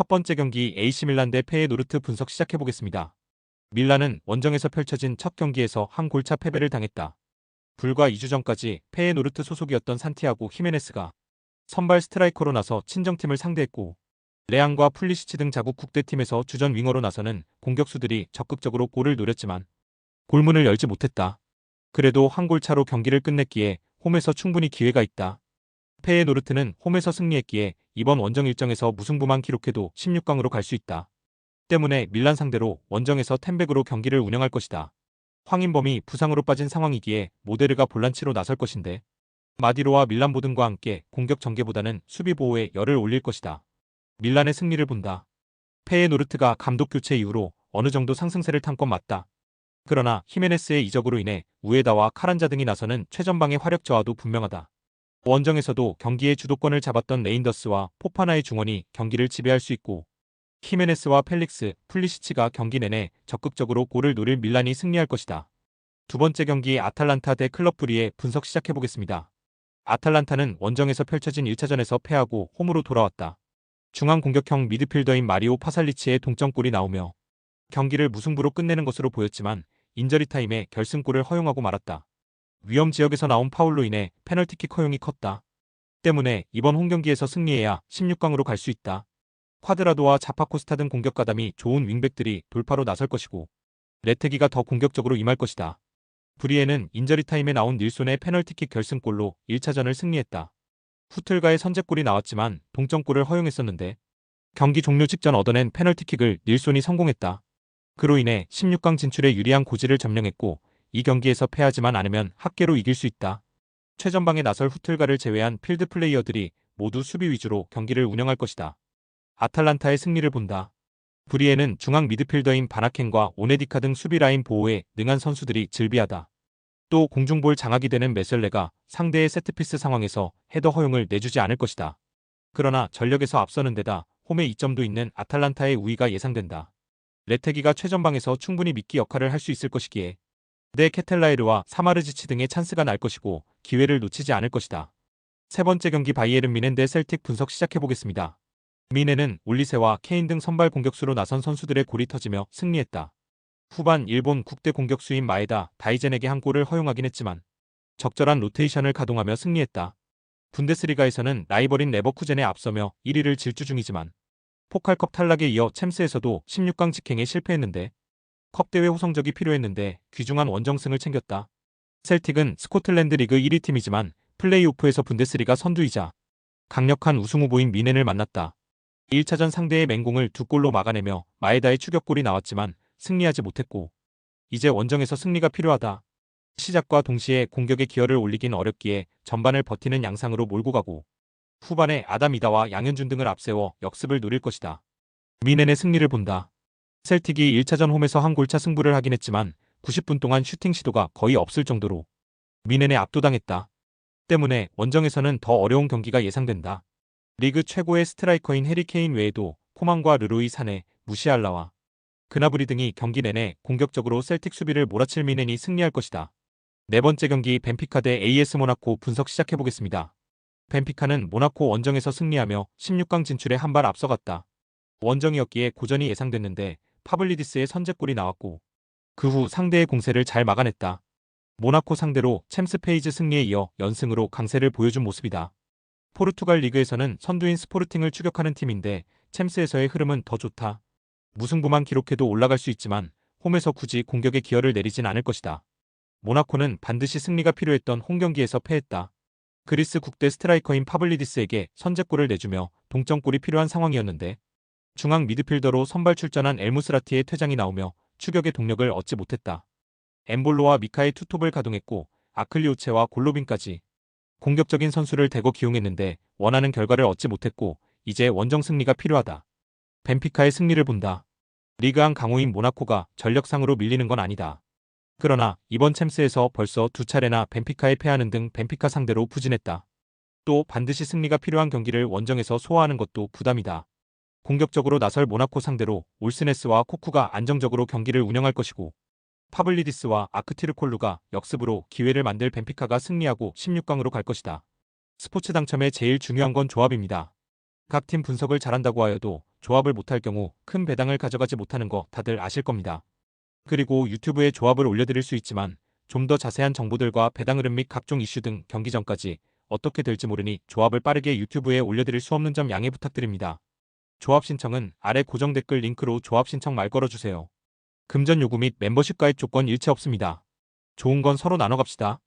번째 경기 AC 밀란 대 페예노르트 분석 시작해보겠습니다. 밀란은 원정에서 펼쳐진 첫 경기에서 한 골차 패배를 당했다. 불과 2주 전까지 페예노르트 소속이었던 산티아고 히메네스가 선발 스트라이커로 나서 친정팀을 상대했고, 레앙과 풀리시치 등 자국 국대팀에서 주전 윙어로 나서는 공격수들이 적극적으로 골을 노렸지만 골문을 열지 못했다. 그래도 한 골차로 경기를 끝냈기에 홈에서 충분히 기회가 있다. 페예노르트는 홈에서 승리했기에 이번 원정 일정에서 무승부만 기록해도 16강으로 갈 수 있다. 때문에 밀란 상대로 원정에서 텐백으로 경기를 운영할 것이다. 황인범이 부상으로 빠진 상황이기에 모데르가 볼란치로 나설 것인데, 마디로와 밀란보 등과 함께 공격 전개보다는 수비 보호에 열을 올릴 것이다. 밀란의 승리를 본다. 페예노르트가 감독 교체 이후로 어느 정도 상승세를 탄 건 맞다. 그러나 히메네스의 이적으로 인해 우에다와 카란자 등이 나서는 최전방의 화력 저하도 분명하다. 원정에서도 경기의 주도권을 잡았던 레인더스와 포파나의 중원이 경기를 지배할 수 있고, 히메네스와 펠릭스, 풀리시치가 경기 내내 적극적으로 골을 노릴 밀란이 승리할 것이다. 두 번째 경기 아탈란타 대 클럽 브리에 분석 시작해보겠습니다. 아탈란타는 원정에서 펼쳐진 1차전에서 패하고 홈으로 돌아왔다. 중앙 공격형 미드필더인 마리오 파살리치의 동점골이 나오며 경기를 무승부로 끝내는 것으로 보였지만 인저리 타임에 결승골을 허용하고 말았다. 위험 지역에서 나온 파울로 인해 페널티킥 허용이 컸다. 때문에 이번 홈경기에서 승리해야 16강으로 갈 수 있다. 쿼드라도와 자파코스타 등 공격 가담이 좋은 윙백들이 돌파로 나설 것이고, 레테기가 더 공격적으로 임할 것이다. 브리에는 인저리 타임에 나온 닐손의 페널티킥 결승골로 1차전을 승리했다. 후틀가의 선제골이 나왔지만 동점골을 허용했었는데, 경기 종료 직전 얻어낸 페널티킥을 닐손이 성공했다. 그로 인해 16강 진출에 유리한 고지를 점령했고, 이 경기에서 패하지만 않으면 합계로 이길 수 있다. 최전방에 나설 후틀가를 제외한 필드 플레이어들이 모두 수비 위주로 경기를 운영할 것이다. 아탈란타의 승리를 본다. 브리에는 중앙 미드필더인 바나켄과 오네디카 등 수비 라인 보호에 능한 선수들이 즐비하다. 또 공중볼 장악이 되는 메셀레가 상대의 세트피스 상황에서 헤더 허용을 내주지 않을 것이다. 그러나 전력에서 앞서는 데다 홈에 이점도 있는 아탈란타의 우위가 예상된다. 레테기가 최전방에서 충분히 미끼 역할을 할 수 있을 것이기에 데 케텔라에르와 사마르지치 등의 찬스가 날 것이고 기회를 놓치지 않을 것이다. 세 번째 경기 바이에른 뮌헨 대 셀틱 분석 시작해보겠습니다. 뮌헨은 올리세와 케인 등 선발 공격수로 나선 선수들의 골이 터지며 승리했다. 후반 일본 국대 공격수인 마에다 다이젠에게 한 골을 허용하긴 했지만 적절한 로테이션을 가동하며 승리했다. 분데스리가에서는 라이벌인 레버쿠젠에 앞서며 1위를 질주 중이지만 포칼컵 탈락에 이어 챔스에서도 16강 직행에 실패했는데 컵대회 호성적이 필요했는데 귀중한 원정승을 챙겼다. 셀틱은 스코틀랜드 리그 1위 팀이지만 플레이오프에서 분데스리가 선두이자 강력한 우승 후보인 뮌헨을 만났다. 1차전 상대의 맹공을 두 골로 막아내며 마에다의 추격골이 나왔지만 승리하지 못했고, 이제 원정에서 승리가 필요하다. 시작과 동시에 공격의 기여를 올리긴 어렵기에 전반을 버티는 양상으로 몰고 가고, 후반에 아담이다와 양현준 등을 앞세워 역습을 노릴 것이다. 뮌헨의 승리를 본다. 셀틱이 1차전 홈에서 한 골차 승부를 하긴 했지만 90분 동안 슈팅 시도가 거의 없을 정도로 뮌헨에 압도당했다. 때문에 원정에서는 더 어려운 경기가 예상된다. 리그 최고의 스트라이커인 해리 케인 외에도 코만과 르로이 사네, 무시알라와 그나브리 등이 경기 내내 공격적으로 셀틱 수비를 몰아칠 뮌헨이 승리할 것이다. 네 번째 경기 벤피카 대 AS 모나코 분석 시작해보겠습니다. 벤피카는 모나코 원정에서 승리하며 16강 진출에 한 발 앞서갔다. 원정이었기에 고전이 예상됐는데 파블리디스의 선제골이 나왔고, 그 후 상대의 공세를 잘 막아냈다. 모나코 상대로 챔스 페이즈 승리에 이어 연승으로 강세를 보여준 모습이다. 포르투갈 리그에서는 선두인 스포르팅을 추격하는 팀인데 챔스에서의 흐름은 더 좋다. 무승부만 기록해도 올라갈 수 있지만 홈에서 굳이 공격에 기여를 내리진 않을 것이다. 모나코는 반드시 승리가 필요했던 홈경기에서 패했다. 그리스 국대 스트라이커인 파블리디스에게 선제골을 내주며 동점골이 필요한 상황이었는데 중앙 미드필더로 선발 출전한 엘무스라티의 퇴장이 나오며 추격의 동력을 얻지 못했다. 엠볼로와 미카의 투톱을 가동했고 아클리오체와 골로빈까지 공격적인 선수를 대거 기용했는데 원하는 결과를 얻지 못했고 이제 원정 승리가 필요하다. 벤피카의 승리를 본다. 리그안 강호인 모나코가 전력상으로 밀리는 건 아니다. 그러나 이번 챔스에서 벌써 두 차례나 벤피카에 패하는 등 벤피카 상대로 부진했다. 또 반드시 승리가 필요한 경기를 원정에서 소화하는 것도 부담이다. 공격적으로 나설 모나코 상대로 올스네스와 코쿠가 안정적으로 경기를 운영할 것이고, 파블리디스와 아크티르콜루가 역습으로 기회를 만들 벤피카가 승리하고 16강으로 갈 것이다. 스포츠 당첨에 제일 중요한 건 조합입니다. 각 팀 분석을 잘한다고 하여도 조합을 못할 경우 큰 배당을 가져가지 못하는 거 다들 아실 겁니다. 그리고 유튜브에 조합을 올려드릴 수 있지만 좀 더 자세한 정보들과 배당 흐름 및 각종 이슈 등 경기 전까지 어떻게 될지 모르니 조합을 빠르게 유튜브에 올려드릴 수 없는 점 양해 부탁드립니다. 조합 신청은 아래 고정 댓글 링크로 조합 신청 말 걸어주세요. 금전 요구 및 멤버십 가입 조건 일체 없습니다. 좋은 건 서로 나눠 갑시다.